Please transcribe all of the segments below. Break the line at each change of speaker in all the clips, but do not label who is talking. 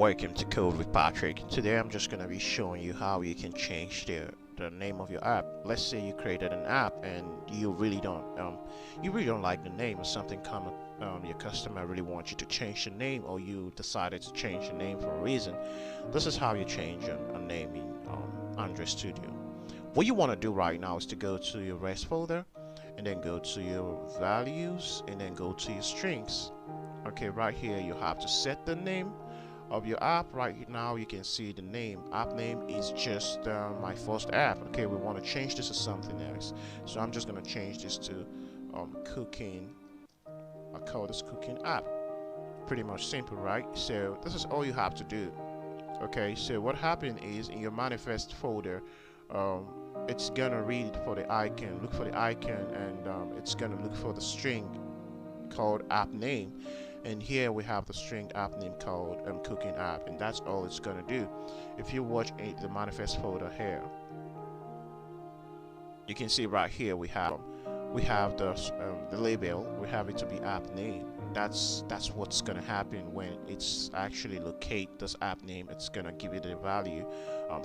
Welcome to Code with Patrick. Today I'm just gonna be showing you how you can change the name of your app. Let's say you created an app and you really don't like the name, or something come up, your customer really wants you to change the name, or you decided to change the name for a reason. This is how you change a name in Android Studio. What you want to do right now is to go to your rest folder and then go to your values and then go to your strings. Okay, right here you have to set the name of your app. Right now you can see the app name is just my first app. Okay, we want to change this to something else, so I'm just going to change this to cooking. I call this cooking app. Pretty much simple, right? So this is all you have to do. Okay, so what happened is in your manifest folder, it's gonna read for the icon, look for the icon, and it's gonna look for the string called app name, and here we have the string app name called cooking app, and that's all it's gonna do. If you watch the manifest folder here, you can see right here we have the label. We have it to be app name. That's what's gonna happen when it's actually locate this app name. It's gonna give you the value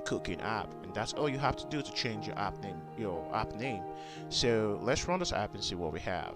cooking app, and that's all you have to do to change your app name. So let's run this app and see what we have.